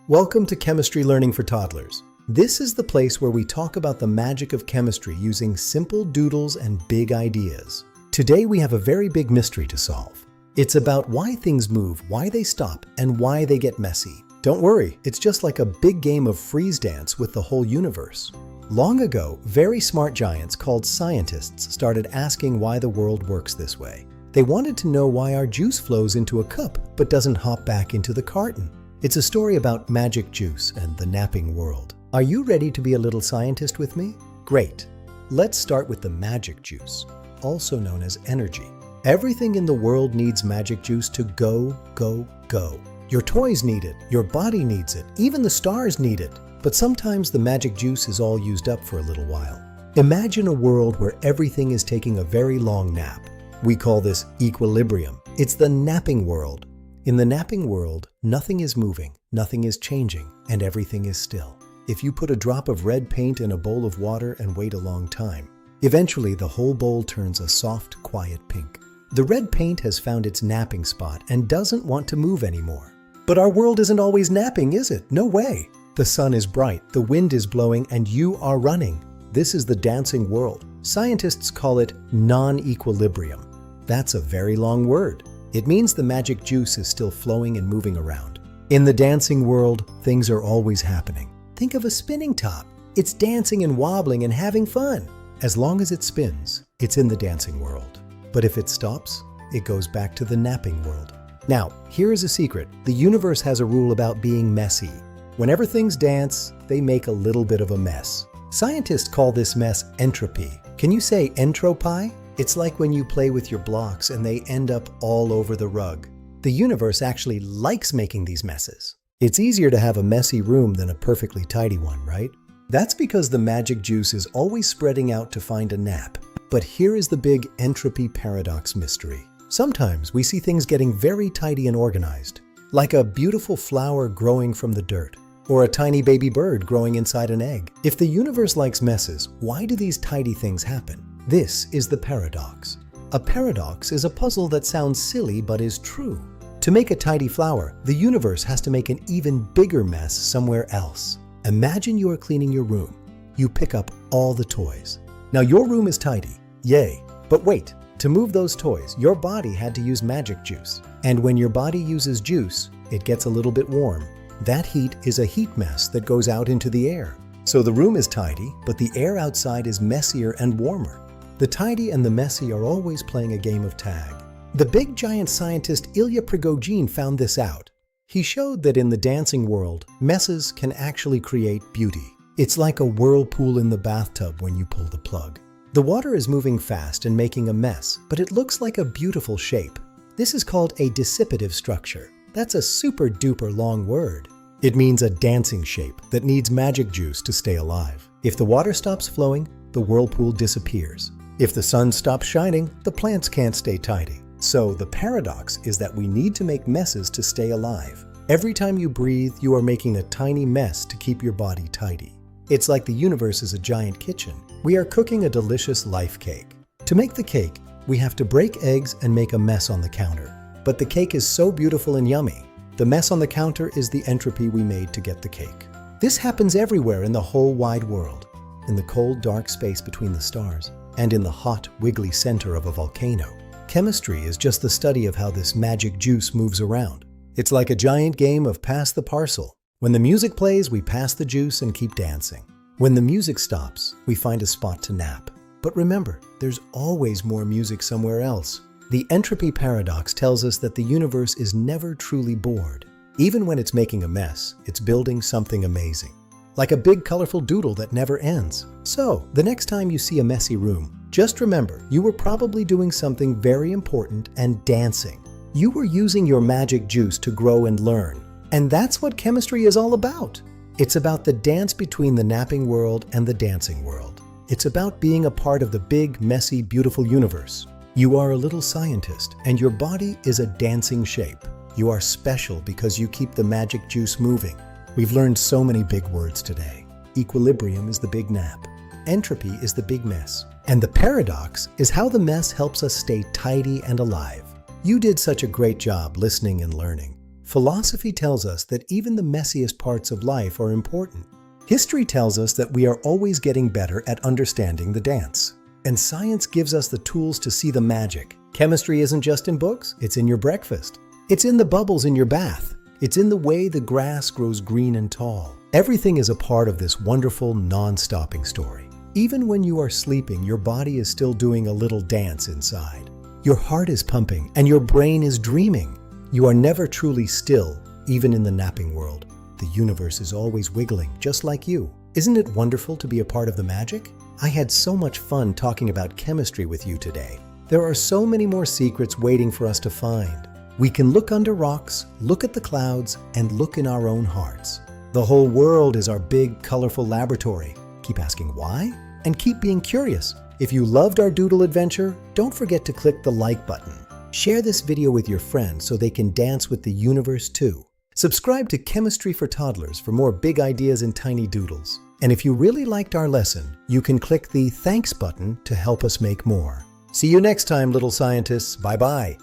Welcome to Chemistry Learning for Toddlers. This is the place where we talk about the magic of chemistry using simple doodles and big ideas. Today we have a very big mystery to solve. It's about why things move, why they stop, and why they get messy. Don't worry, it's just like a big game of freeze dance with the whole universe. Long ago, very smart giants called scientists started asking why the world works this way. They wanted to know why our juice flows into a cup but doesn't hop back into the carton. It's a story about magic juice and the napping world. Are you ready to be a little scientist with me? Great. Let's start with the magic juice, also known as energy. Everything in the world needs magic juice to go, go, go. Your toys need it, your body needs it, even the stars need it. But sometimes the magic juice is all used up for a little while. Imagine a world where everything is taking a very long nap. We call this equilibrium. It's the napping world. In the napping world, nothing is moving, nothing is changing, and everything is still. If you put a drop of red paint in a bowl of water and wait a long time, eventually the whole bowl turns a soft, quiet pink. The red paint has found its napping spot and doesn't want to move anymore. But our world isn't always napping, is it? No way. The sun is bright, the wind is blowing, and you are running. This is the dancing world. Scientists call it non-equilibrium. That's a very long word. It means the magic juice is still flowing and moving around. In the dancing world, things are always happening. Think of a spinning top. It's dancing and wobbling and having fun. As long as it spins, it's in the dancing world. But if it stops, it goes back to the napping world. Now, here is a secret. The universe has a rule about being messy. Whenever things dance, they make a little bit of a mess. Scientists call this mess entropy. Can you say entropy? It's like when you play with your blocks and they end up all over the rug. The universe actually likes making these messes. It's easier to have a messy room than a perfectly tidy one, right? That's because the magic juice is always spreading out to find a nap. But here is the big entropy paradox mystery. Sometimes we see things getting very tidy and organized, like a beautiful flower growing from the dirt, or a tiny baby bird growing inside an egg. If the universe likes messes, why do these tidy things happen? This is the paradox. A paradox is a puzzle that sounds silly but is true. To make a tidy flower, the universe has to make an even bigger mess somewhere else. Imagine you are cleaning your room. You pick up all the toys. Now your room is tidy. Yay! But wait, to move those toys, your body had to use magic juice. And when your body uses juice, it gets a little bit warm. That heat is a heat mess that goes out into the air. So the room is tidy, but the air outside is messier and warmer. The tidy and the messy are always playing a game of tag. The big giant scientist Ilya Prigogine found this out. He showed that in the dancing world, messes can actually create beauty. It's like a whirlpool in the bathtub when you pull the plug. The water is moving fast and making a mess, but it looks like a beautiful shape. This is called a dissipative structure. That's a super duper long word. It means a dancing shape that needs magic juice to stay alive. If the water stops flowing, the whirlpool disappears. If the sun stops shining, the plants can't stay tidy. So the paradox is that we need to make messes to stay alive. Every time you breathe, you are making a tiny mess to keep your body tidy. It's like the universe is a giant kitchen. We are cooking a delicious life cake. To make the cake, we have to break eggs and make a mess on the counter. But the cake is so beautiful and yummy. The mess on the counter is the entropy we made to get the cake. This happens everywhere in the whole wide world. In the cold, dark space between the stars, and in the hot, wiggly center of a volcano. Chemistry is just the study of how this magic juice moves around. It's like a giant game of pass the parcel. When the music plays, we pass the juice and keep dancing. When the music stops, we find a spot to nap. But remember, there's always more music somewhere else. The entropy paradox tells us that the universe is never truly bored. Even when it's making a mess, it's building something amazing. Like a big colorful doodle that never ends. So, the next time you see a messy room, just remember you were probably doing something very important and dancing. You were using your magic juice to grow and learn. And that's what chemistry is all about. It's about the dance between the napping world and the dancing world. It's about being a part of the big, messy, beautiful universe. You are a little scientist, and your body is a dancing shape. You are special because you keep the magic juice moving. We've learned so many big words today. Equilibrium is the big nap. Entropy is the big mess. And the paradox is how the mess helps us stay tidy and alive. You did such a great job listening and learning. Philosophy tells us that even the messiest parts of life are important. History tells us that we are always getting better at understanding the dance. And science gives us the tools to see the magic. Chemistry isn't just in books, it's in your breakfast. It's in the bubbles in your bath. It's in the way the grass grows green and tall. Everything is a part of this wonderful, non-stopping story. Even when you are sleeping, your body is still doing a little dance inside. Your heart is pumping and your brain is dreaming. You are never truly still, even in the napping world. The universe is always wiggling, just like you. Isn't it wonderful to be a part of the magic? I had so much fun talking about chemistry with you today. There are so many more secrets waiting for us to find. We can look under rocks, look at the clouds, and look in our own hearts. The whole world is our big, colorful laboratory. Keep asking why, and keep being curious. If you loved our doodle adventure, don't forget to click the like button. Share this video with your friends so they can dance with the universe too. Subscribe to Chemistry for Toddlers for more big ideas and tiny doodles. And if you really liked our lesson, you can click the thanks button to help us make more. See you next time, little scientists. Bye-bye.